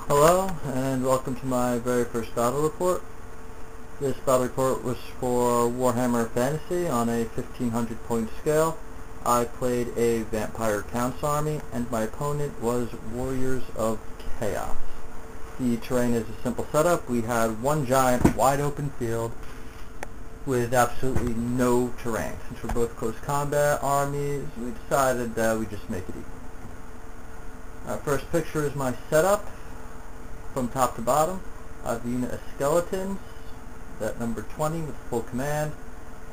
Hello, and welcome to my very first battle report. This battle report was for Warhammer Fantasy on a 1500 point scale. I played a Vampire Counts army, and my opponent was Warriors of Chaos. The terrain is a simple setup. We had one giant, wide open field with absolutely no terrain. Since we're both close combat armies, we decided that we'd just make it equal. First picture is my setup. From top to bottom, I have a unit of skeletons, that number 20 with full command.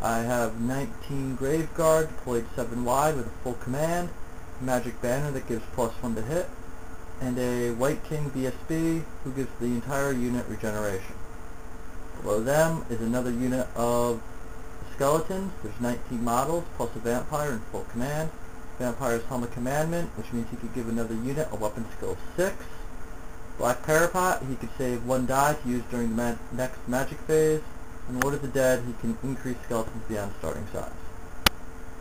I have 19 Grave Guard deployed 7 wide with a full command, magic banner that gives +1 to hit, and a White King BSB who gives the entire unit regeneration. Below them is another unit of skeletons. There's 19 models plus a vampire in full command. Vampire's Helmet Commandment, which means he could give another unit a weapon skill of 6. Black Parapet, he could save 1 die to use during the next magic phase. And Lord of the Dead, he can increase skeletons beyond starting size.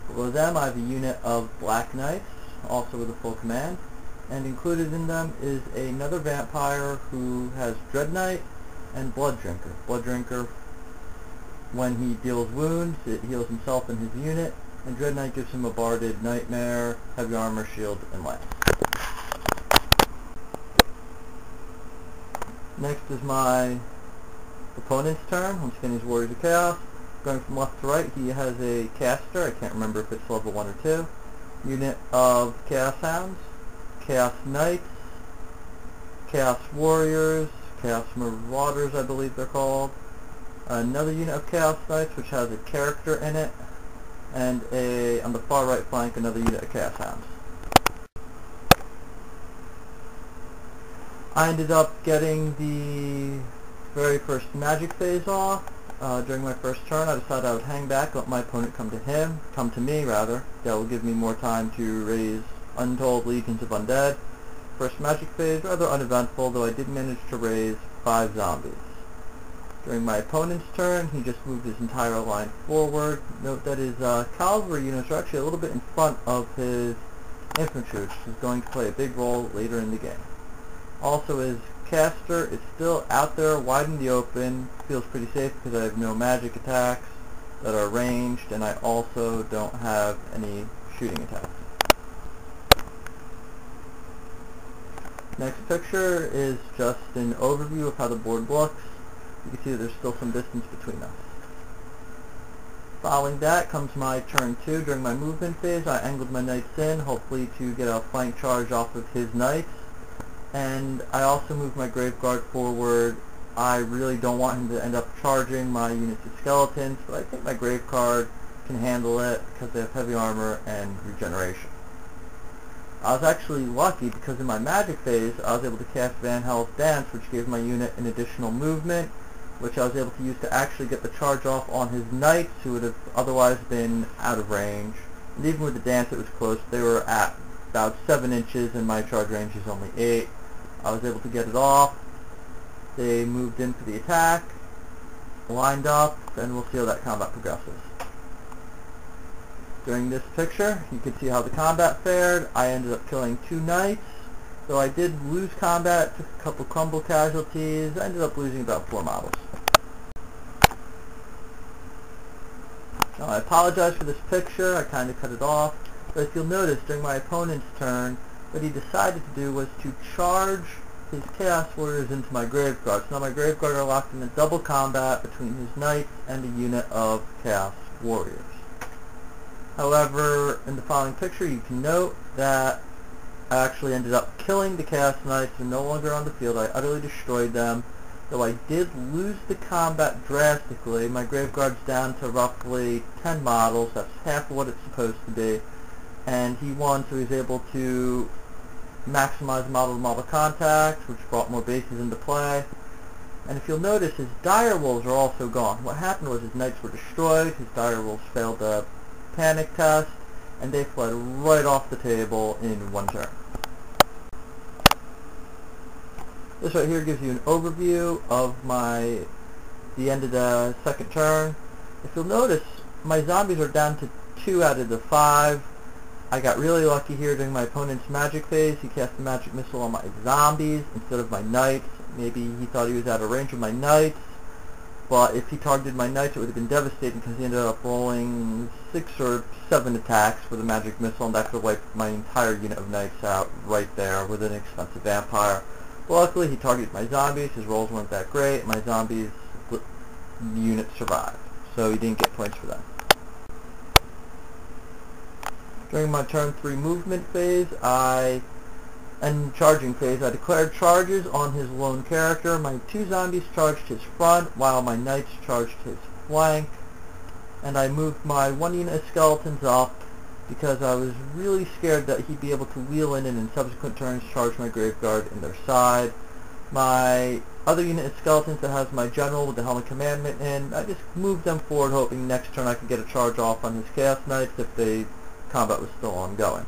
Below them I have a unit of Black Knights, also with a full command. And included in them is another vampire who has Dread Knight and Blood Drinker. Blood Drinker, when he deals wounds, it heals himself and his unit. And Dread Knight gives him a barded Nightmare, heavy armor, shield, and lance. Next is my opponent's turn. Once again, he's Warriors of Chaos. Going from left to right, he has a caster. I can't remember if it's level 1 or 2. Unit of Chaos Hounds, Chaos Knights, Chaos Warriors, Chaos Marauders, I believe they're called. Another unit of Chaos Knights, which has a character in it. And on the far right flank, another unit of Chaos Hounds. I ended up getting the very first magic phase off. During my first turn, I decided I would hang back, let my opponent come to me. That will give me more time to raise untold legions of undead. First magic phase, rather uneventful, though I did manage to raise 5 zombies. During my opponent's turn, he just moved his entire line forward. Note that his cavalry units are actually a little bit in front of his infantry, which is going to play a big role later in the game. Also, his caster is still out there wide in the open. Feels pretty safe because I have no magic attacks that are ranged, and I also don't have any shooting attacks. Next picture is just an overview of how the board looks. You can see that there's still some distance between us. Following that comes my turn 2. During my movement phase, I angled my knights in, hopefully to get a flank charge off of his knights. And I also moved my Grave Guard forward. I really don't want him to end up charging my units of skeletons, but I think my Grave Guard can handle it because they have heavy armor and regeneration. I was actually lucky because in my magic phase, I was able to cast Van Hell's Dance, which gave my unit an additional movement, which I was able to use to actually get the charge off on his knights, who would have otherwise been out of range. And even with the dance, it was close. They were at about 7 inches, and my charge range is only 8. I was able to get it off. They moved in for the attack, lined up, and we'll see how that combat progresses. During this picture, you can see how the combat fared. I ended up killing 2 knights, though I did lose combat, took a couple crumble casualties. I ended up losing about 4 models. Now, I apologize for this picture. I kind of cut it off, but if you'll notice, during my opponent's turn, what he decided to do was to charge his Chaos Warriors into my Grave Guard. So now my Grave Guard are locked in a double combat between his Knights and a unit of Chaos Warriors. However, in the following picture, you can note that I actually ended up killing the Chaos Knights. They're no longer on the field. I utterly destroyed them. Though I did lose the combat drastically, my Grave Guard's down to roughly 10 models. That's half of what it's supposed to be. And he won, so he was able to maximize model-to-model contact, which brought more bases into play. And if you'll notice, his dire wolves are also gone. What happened was his knights were destroyed, his dire wolves failed the panic test, and they fled right off the table in 1 turn. This right here gives you an overview of the end of the second turn. If you'll notice, my zombies are down to 2 out of the 5. I got really lucky here during my opponent's magic phase. He cast a magic missile on my zombies instead of my knights. Maybe he thought he was out of range of my knights, but if he targeted my knights it would have been devastating because he ended up rolling 6 or 7 attacks with a magic missile, and that could have wiped my entire unit of knights out right there with an expensive vampire. But luckily he targeted my zombies. His rolls weren't that great. My zombies unit survived, so he didn't get points for that. During my turn 3 movement phase, and charging phase, I declared charges on his lone character. My 2 zombies charged his front, while my knights charged his flank. And I moved my 1 unit of skeletons up because I was really scared that he'd be able to wheel in and in subsequent turns charge my graveguard in their side. My other unit of skeletons that has my general with the helmet commandment in, I just moved them forward hoping next turn I could get a charge off on his chaos knights if the combat was still ongoing.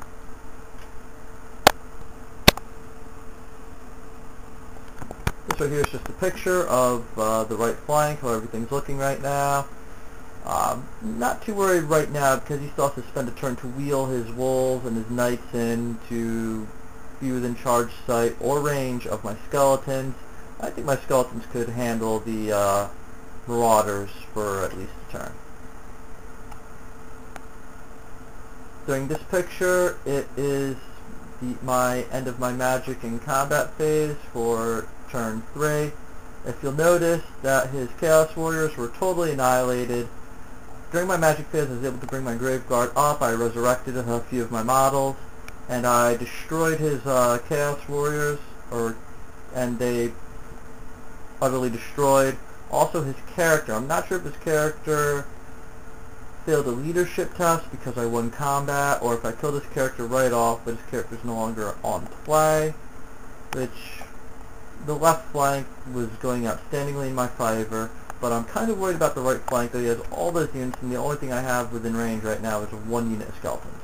This right here is just a picture of the right flank, how everything's looking right now. Not too worried right now because he still has to spend a turn to wheel his wolves and his knights in to be within charge sight or range of my skeletons. I think my skeletons could handle the marauders for at least a turn. During this picture, it is my end of my magic and combat phase for turn 3. If you'll notice that his Chaos Warriors were totally annihilated. During my magic phase, I was able to bring my Graveguard up. I resurrected a few of my models, and I destroyed his Chaos Warriors, and they utterly destroyed. Also, his character. I'm not sure if his character failed a leadership test because I won combat, or if I killed his character right off, but his character's no longer on play, which the left flank was going outstandingly in my favor, but I'm kind of worried about the right flank, though he has all those units, and the only thing I have within range right now is 1 unit of skeletons.